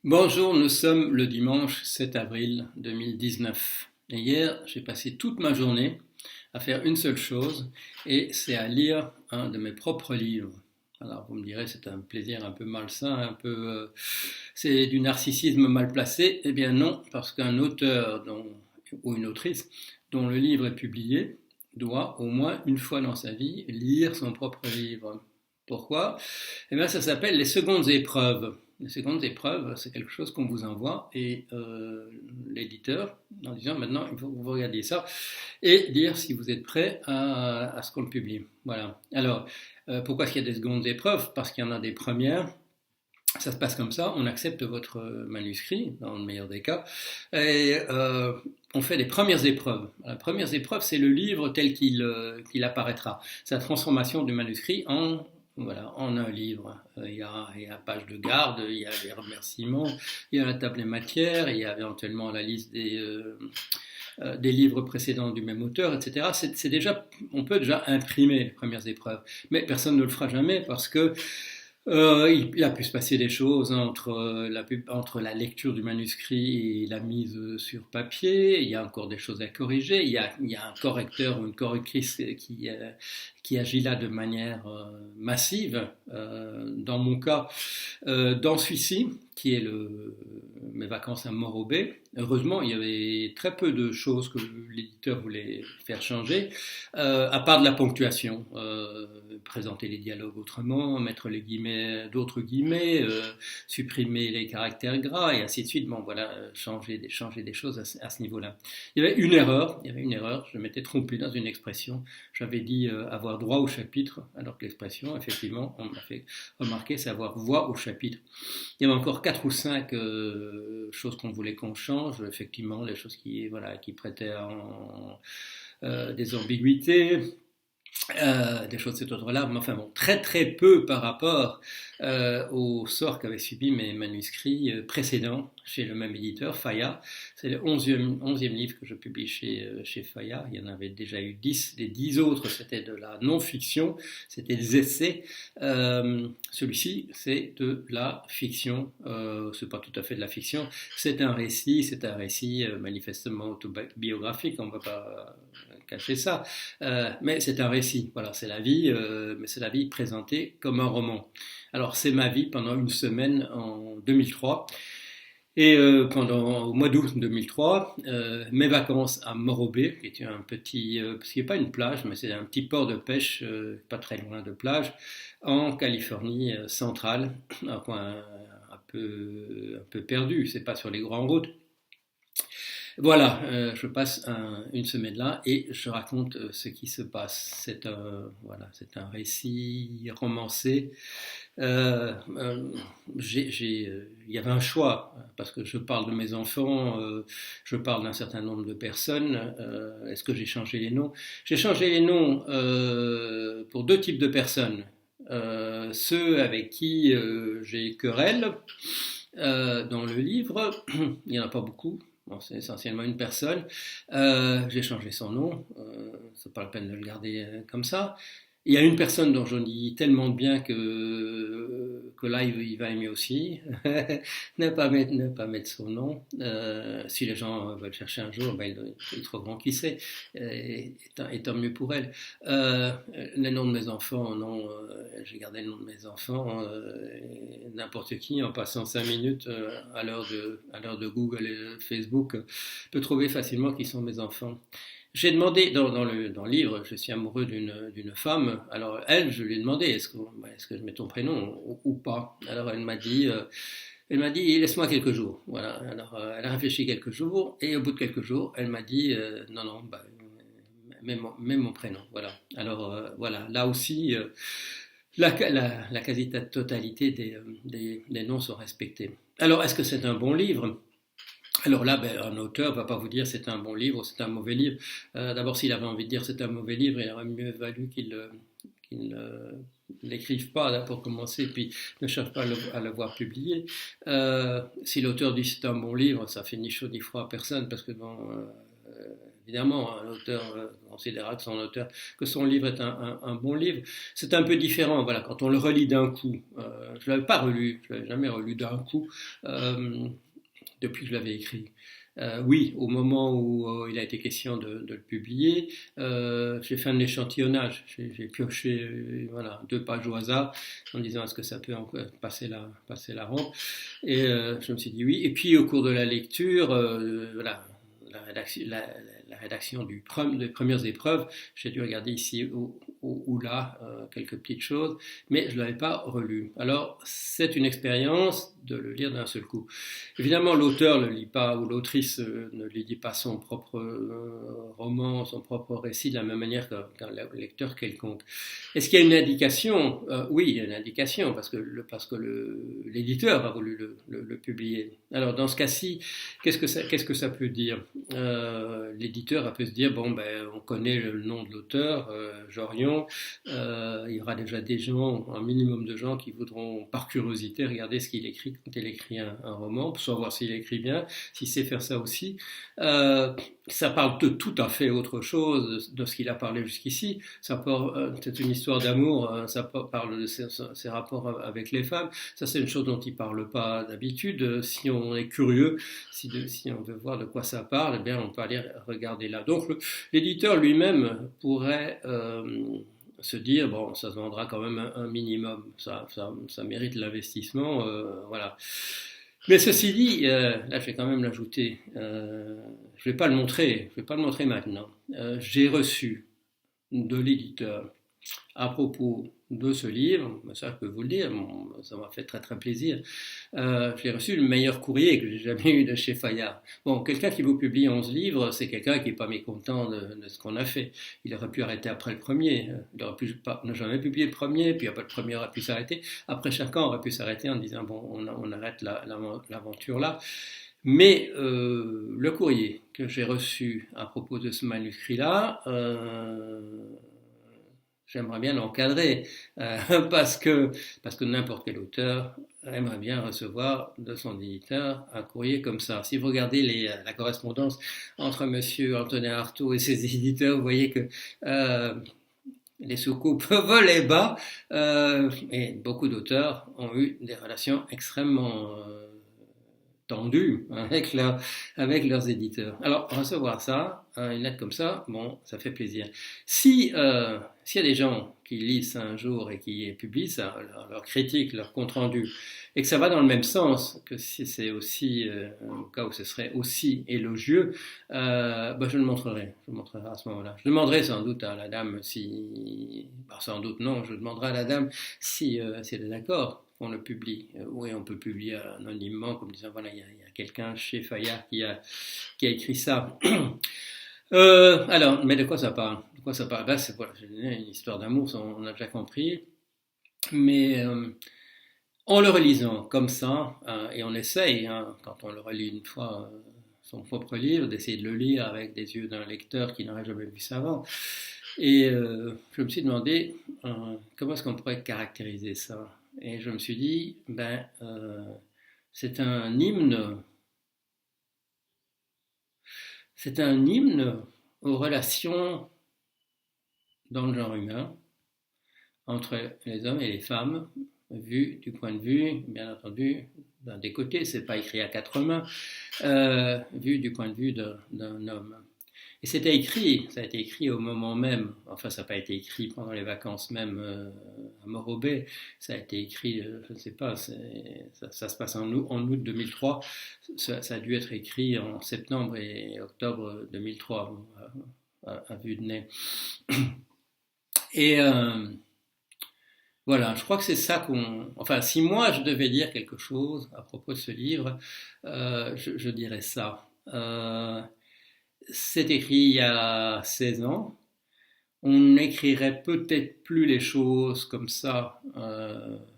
Bonjour, nous sommes le dimanche 7 avril 2019. Et hier, j'ai passé toute ma journée à faire une seule chose, et c'est à lire un de mes propres livres. Alors vous me direz, c'est un plaisir un peu malsain, c'est du narcissisme mal placé. Eh bien non, parce qu'un auteur ou une autrice dont le livre est publié doit au moins une fois dans sa vie lire son propre livre. Pourquoi? Eh bien, ça s'appelle les secondes épreuves. Les secondes épreuves, c'est quelque chose qu'on vous envoie et l'éditeur, en disant maintenant, il faut que vous regardiez ça et dire si vous êtes prêt à ce qu'on le publie. Voilà. Alors, pourquoi est-ce qu'il y a des secondes épreuves? Parce qu'il y en a des premières. Ça se passe comme ça, on accepte votre manuscrit, dans le meilleur des cas, et on fait les premières épreuves. Les premières épreuves, c'est le livre tel qu'il apparaîtra. C'est la transformation du manuscrit en un livre. Il y a la page de garde, il y a les remerciements, il y a la table des matières, il y a éventuellement la liste des livres précédents du même auteur, etc. On peut déjà imprimer les premières épreuves, mais personne ne le fera jamais parce que il a pu se passer des choses entre la lecture du manuscrit et la mise sur papier. Il y a encore des choses à corriger. Il y a un correcteur ou une correctrice qui agit là de manière massive. Dans mon cas, dans celui-ci, qui est mes vacances à Morobé, heureusement, il y avait très peu de choses que l'éditeur voulait faire changer, à part de la ponctuation, présenter les dialogues autrement, mettre les guillemets, d'autres guillemets, supprimer les caractères gras et ainsi de suite. Bon, voilà, changer des choses à ce niveau-là. Il y avait une erreur. Je m'étais trompé dans une expression. J'avais dit avoir droit au chapitre, alors que l'expression, effectivement, on m'a fait remarquer, c'est avoir voix au chapitre. Il y avait encore quatre ou cinq choses qu'on voulait qu'on change, effectivement, les choses qui prêtaient des ambiguïtés, des choses de cet ordre-là, mais enfin bon, très très peu par rapport au sort qu'avaient subi mes manuscrits précédents chez le même éditeur, Fayard. C'est le 11e livre que je publie chez Fayard. Il y en avait déjà eu 10. Les 10 autres, c'était de la non-fiction, c'était des essais. Celui-ci, c'est de la fiction. C'est pas tout à fait de la fiction. C'est un récit manifestement autobiographique. On ne va pas cacher ça. Mais c'est un récit, voilà, c'est la vie, mais c'est la vie présentée comme un roman. Alors c'est ma vie pendant une semaine en 2003. Et au mois d'août 2003, mes vacances à Morobé, qui était un petit, parce qu'il n'y a pas une plage, mais c'est un petit port de pêche, pas très loin de plage, en Californie centrale, un coin un peu perdu, c'est pas sur les grandes routes. Voilà, je passe une semaine là et je raconte ce qui se passe. C'est un récit romancé. Il y avait un choix parce que je parle de mes enfants, je parle d'un certain nombre de personnes. Est-ce que j'ai changé les noms? J'ai changé les noms pour deux types de personnes. Ceux avec qui j'ai querelle dans le livre, il n'y en a pas beaucoup. Bon, c'est essentiellement une personne. J'ai changé son nom. C'est pas la peine de le garder comme ça. Il y a une personne dont je dis tellement de bien que là, il va aimer aussi. Ne pas mettre son nom. Si les gens veulent chercher un jour, ben, il est trop grand, qui sait. Et tant mieux pour elle. Les noms de mes enfants, non. J'ai gardé le nom de mes enfants. N'importe qui, en passant 5 minutes à l'heure de Google et de Facebook, peut trouver facilement qui sont mes enfants. J'ai demandé dans le livre, je suis amoureux d'une femme. Alors elle, je lui ai demandé, est-ce que je mets ton prénom ou pas? Alors elle m'a dit, laisse-moi quelques jours. Voilà. Alors elle a réfléchi quelques jours et au bout de quelques jours, elle m'a dit, non, non, bah, mets mon prénom. Voilà. Alors voilà, là aussi, la quasi-totalité des noms sont respectés. Alors, est-ce que c'est un bon livre? Alors là, ben, un auteur ne va pas vous dire c'est un bon livre ou c'est un mauvais livre. D'abord, s'il avait envie de dire c'est un mauvais livre, il aurait mieux valu qu'il ne l'écrive pas là, pour commencer, puis ne cherche pas à le voir publié. Si l'auteur dit c'est un bon livre, ça fait ni chaud ni froid à personne, parce que bon, évidemment, un auteur considérera que son livre est un bon livre. C'est un peu différent, voilà, quand on le relit d'un coup. Je ne l'avais pas relu, je ne l'avais jamais relu d'un coup depuis que je l'avais écrit. Oui, au moment où il a été question de le publier, j'ai fait un échantillonnage. J'ai pioché voilà, 2 pages au hasard en disant est-ce que ça peut passer la rampe. Et je me suis dit oui. Et puis au cours de la lecture, voilà, la rédaction des premières épreuves, j'ai dû regarder ici ou là quelques petites choses, mais je ne l'avais pas relu. Alors c'est une expérience de le lire d'un seul coup. Évidemment, l'auteur ne lit pas, ou l'autrice ne lit pas son propre roman, son propre récit de la même manière qu'un lecteur quelconque. Est-ce qu'il y a une indication? Oui, il y a une indication, parce que l'éditeur a voulu le publier. Alors, dans ce cas-ci, qu'est-ce que ça peut dire? L'éditeur peut se dire, bon, ben, on connaît le nom de l'auteur, Jorion, il y aura déjà des gens, un minimum de gens qui voudront, par curiosité, regarder ce qu'il écrit quand il écrit un roman, pour savoir s'il écrit bien, s'il sait faire ça aussi. Ça parle de tout à fait autre chose de ce qu'il a parlé jusqu'ici. C'est une histoire d'amour, ça parle de ses rapports avec les femmes. Ça, c'est une chose dont il ne parle pas d'habitude. Si on est curieux, si on veut voir de quoi ça parle, eh bien, on peut aller regarder là. Donc, l'éditeur lui-même pourrait se dire, bon, ça se vendra quand même un minimum. Ça mérite l'investissement, voilà. Mais ceci dit, là je vais quand même l'ajouter, je ne vais pas le montrer, maintenant. J'ai reçu de l'éditeur à propos de ce livre, ça je peux vous le dire, bon, ça m'a fait très très plaisir, j'ai reçu le meilleur courrier que j'ai jamais eu de chez Fayard. Bon, quelqu'un qui vous publie 11 livres, c'est quelqu'un qui n'est pas mécontent de ce qu'on a fait. Il aurait pu arrêter après le premier, il aurait pu ne jamais publier le premier, puis après le premier aurait pu s'arrêter. Après chacun aurait pu s'arrêter en disant bon, on arrête l'aventure là. Mais le courrier que j'ai reçu à propos de ce manuscrit-là, j'aimerais bien l'encadrer parce que n'importe quel auteur aimerait bien recevoir de son éditeur un courrier comme ça. Si vous regardez la correspondance entre Monsieur Antonin Artaud et ses éditeurs, vous voyez que les soucoupes volaient bas et beaucoup d'auteurs ont eu des relations extrêmement tendues avec leurs éditeurs. Alors, recevoir ça, une lettre comme ça, bon, ça fait plaisir. S'il y a des gens qui lisent ça un jour et qui publient ça, leur critique, leur compte-rendu, et que ça va dans le même sens, que si c'est aussi, au cas où ce serait aussi élogieux, je le montrerai. Je le montrerai à ce moment-là. Je demanderai sans doute à la dame si... sans doute non, je demanderai à la dame si elle est d'accord qu'on le publie. Oui, on peut publier anonymement, comme disant, voilà, il y a quelqu'un chez Fayard qui a écrit ça. Alors, mais de quoi ça parle? Là, c'est voilà, une histoire d'amour, on a déjà compris. Mais en le relisant comme ça, et on essaye, quand on le relit une fois, son propre livre, d'essayer de le lire avec des yeux d'un lecteur qui n'aurait jamais vu ça avant. Et je me suis demandé comment est-ce qu'on pourrait caractériser ça. Et je me suis dit, c'est un hymne. C'est un hymne aux relations dans le genre humain entre les hommes et les femmes, vu du point de vue, bien entendu, d'un des côtés, c'est pas écrit à 4 mains, vu du point de vue d'un homme. Et ça a été écrit au moment même, enfin ça n'a pas été écrit pendant les vacances même à Morobé, ça a été écrit, je ne sais pas, ça se passe en août 2003, ça a dû être écrit en septembre et octobre 2003, à vue de nez. Et voilà, je crois que c'est ça Enfin, si moi je devais dire quelque chose à propos de ce livre, je dirais ça. C'est écrit il y a 16 ans. On n'écrirait peut-être plus les choses comme ça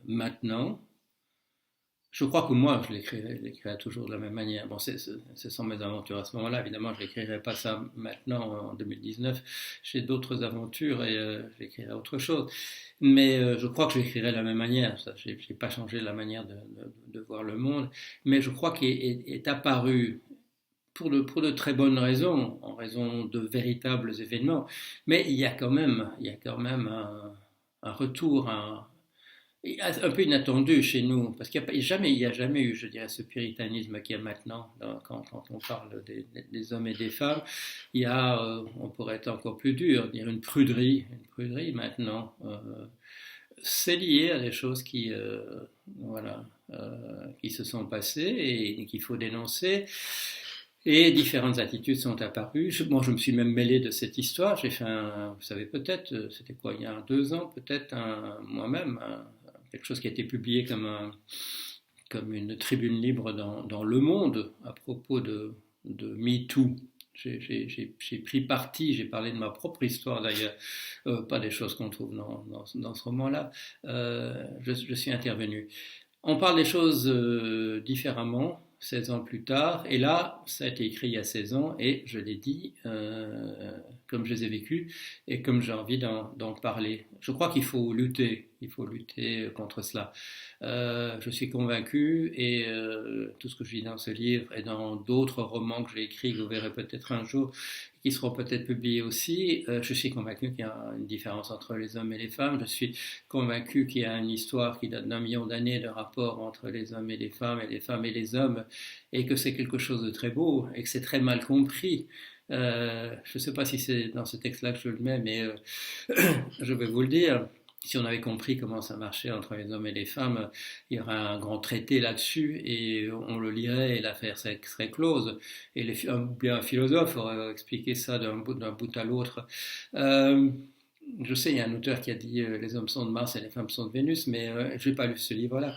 maintenant. Je crois que moi, je l'écrirais toujours de la même manière. Bon, ce sont mes aventures à ce moment-là. Évidemment, je n'écrirais pas ça maintenant, en 2019. J'ai d'autres aventures et j'écrirais autre chose. Mais je crois que j'écrirais de la même manière. Je n'ai pas changé la manière de voir le monde. Mais je crois qu'il est apparu pour de très bonnes raisons, en raison de véritables événements, mais il y a quand même un retour un peu inattendu chez nous, parce il y a jamais eu, je dirais, ce puritanisme qu'il y a maintenant, quand on parle des hommes et des femmes. Il y a, on pourrait être encore plus dur, dire une pruderie maintenant. C'est lié à des choses voilà, qui se sont passées et qu'il faut dénoncer. Et différentes attitudes sont apparues. Moi, je me suis même mêlé de cette histoire. J'ai fait vous savez peut-être, c'était quoi, il y a 2 ans, peut-être, moi-même, quelque chose qui a été publié comme une tribune libre dans Le Monde à propos de MeToo. J'ai pris parti, j'ai parlé de ma propre histoire d'ailleurs, pas des choses qu'on trouve dans ce roman-là. Je suis intervenu. On parle des choses différemment, 16 ans plus tard, et là, ça a été écrit il y a 16 ans, et je l'ai dit comme je les ai vécus, et comme j'ai envie d'en parler. Je crois qu'il faut lutter contre cela. Je suis convaincu, et tout ce que je dis dans ce livre et dans d'autres romans que j'ai écrits, que vous verrez peut-être un jour, qui seront peut-être publiés aussi, je suis convaincu qu'il y a une différence entre les hommes et les femmes. Je suis convaincu qu'il y a une histoire qui date d'1 million d'années de rapport entre les hommes et les femmes et les hommes, et que c'est quelque chose de très beau, et que c'est très mal compris. Je ne sais pas si c'est dans ce texte-là que je le mets, mais je vais vous le dire. Si on avait compris comment ça marchait entre les hommes et les femmes, il y aurait un grand traité là-dessus et on le lirait et l'affaire serait close. Et un philosophe aurait expliqué ça d'un bout à l'autre. Je sais, il y a un auteur qui a dit les hommes sont de Mars et les femmes sont de Vénus, mais je n'ai pas lu ce livre-là.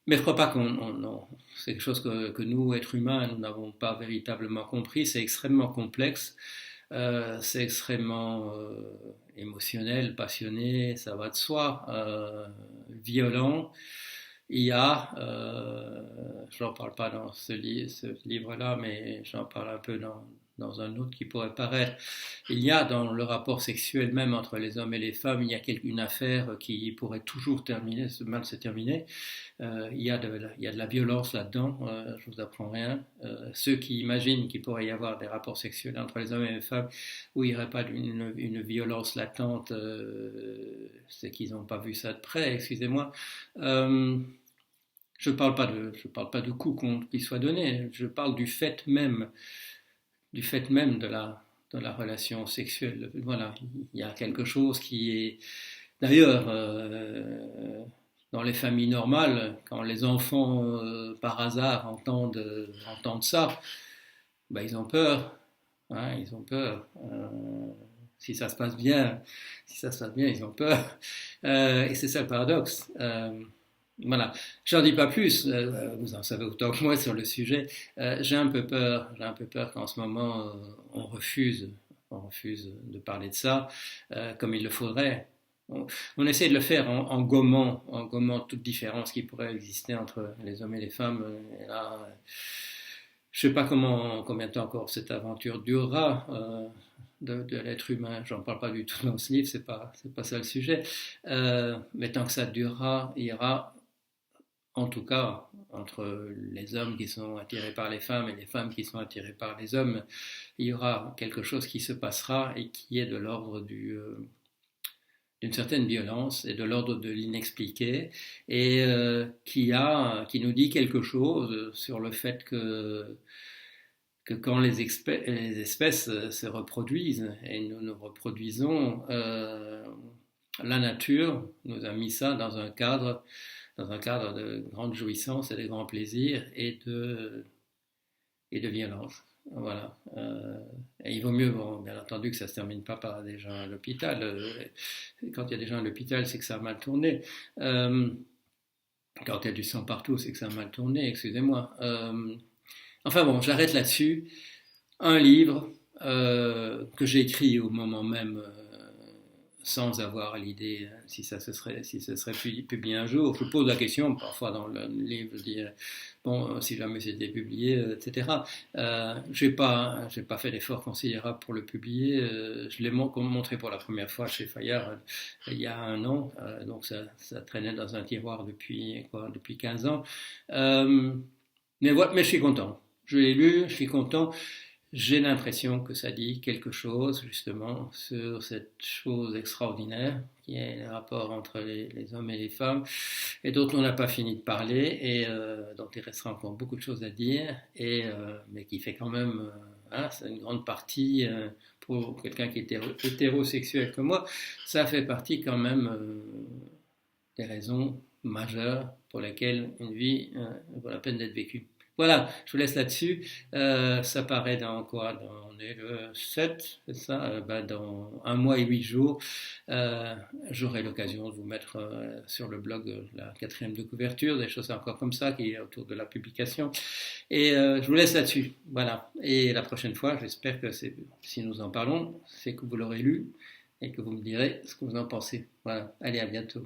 Mais je ne crois pas non, c'est quelque chose que nous, êtres humains, nous n'avons pas véritablement compris. C'est extrêmement complexe. C'est extrêmement émotionnel, passionné, ça va de soi, violent. Il y a, je n'en parle pas dans ce livre-là, mais j'en parle un peu dans un autre qui pourrait paraître. Il y a dans le rapport sexuel même entre les hommes et les femmes, il y a une affaire qui pourrait toujours mal se terminer. Il y a de la violence là-dedans, je vous apprends rien. Ceux qui imaginent qu'il pourrait y avoir des rapports sexuels entre les hommes et les femmes où il n'y aurait pas une violence latente, c'est qu'ils n'ont pas vu ça de près, excusez-moi. Je parle pas de coups qui soient donnés, je parle du fait même de la relation sexuelle. Voilà, il y a quelque chose qui est... D'ailleurs, dans les familles normales, quand les enfants, par hasard, entendent ça, ben, ils ont peur. Hein, ils ont peur. Si ça se passe bien, ils ont peur. Et c'est ça le paradoxe. Voilà, j'en dis pas plus, vous en savez autant que moi sur le sujet. J'ai un peu peur qu'en ce moment on refuse de parler de ça comme il le faudrait. On essaie de le faire en gommant toute différence qui pourrait exister entre les hommes et les femmes. Et là, je sais pas combien de temps encore cette aventure durera. De l'être humain, j'en parle pas du tout dans ce livre, c'est pas ça le sujet. Mais tant que ça durera, il y aura en tout cas, entre les hommes qui sont attirés par les femmes et les femmes qui sont attirées par les hommes, il y aura quelque chose qui se passera et qui est de l'ordre d'une certaine violence et de l'ordre de l'inexpliqué et qui nous dit quelque chose sur le fait que quand les espèces se reproduisent et nous nous reproduisons, la nature nous a mis ça dans un cadre de grande jouissance et de grand plaisir et de violence. Voilà. Et il vaut mieux, bien entendu, que ça ne se termine pas par des gens à l'hôpital. Quand il y a des gens à l'hôpital, c'est que ça a mal tourné. Quand il y a du sang partout, c'est que ça a mal tourné, excusez-moi. Enfin bon, j'arrête là-dessus. Un livre que j'ai écrit au moment même sans avoir l'idée si ce serait publié un jour. Je pose la question, parfois dans le livre, je dis, bon, si jamais c'était publié, etc. J'ai pas fait d'effort considérable pour le publier. Je l'ai montré pour la première fois chez Fayard il y a 1 an, donc ça traînait dans un tiroir depuis 15 ans. Mais je suis content. je l'ai lu, je suis content. J'ai l'impression que ça dit quelque chose justement sur cette chose extraordinaire qui est le rapport entre les hommes et les femmes et dont on n'a pas fini de parler et dont il restera encore beaucoup de choses à dire mais qui fait quand même c'est une grande partie pour quelqu'un qui est hétérosexuel comme moi, ça fait partie quand même des raisons majeures pour lesquelles une vie vaut la peine d'être vécue. Voilà, je vous laisse là-dessus. Ça paraît dans quoi? On est le 7, c'est ça? Dans 1 mois et 8 jours, j'aurai l'occasion de vous mettre sur le blog la 4e de couverture, des choses encore comme ça qui est autour de la publication. Et je vous laisse là-dessus. Voilà. Et la prochaine fois, j'espère que si nous en parlons, c'est que vous l'aurez lu et que vous me direz ce que vous en pensez. Voilà. Allez, à bientôt.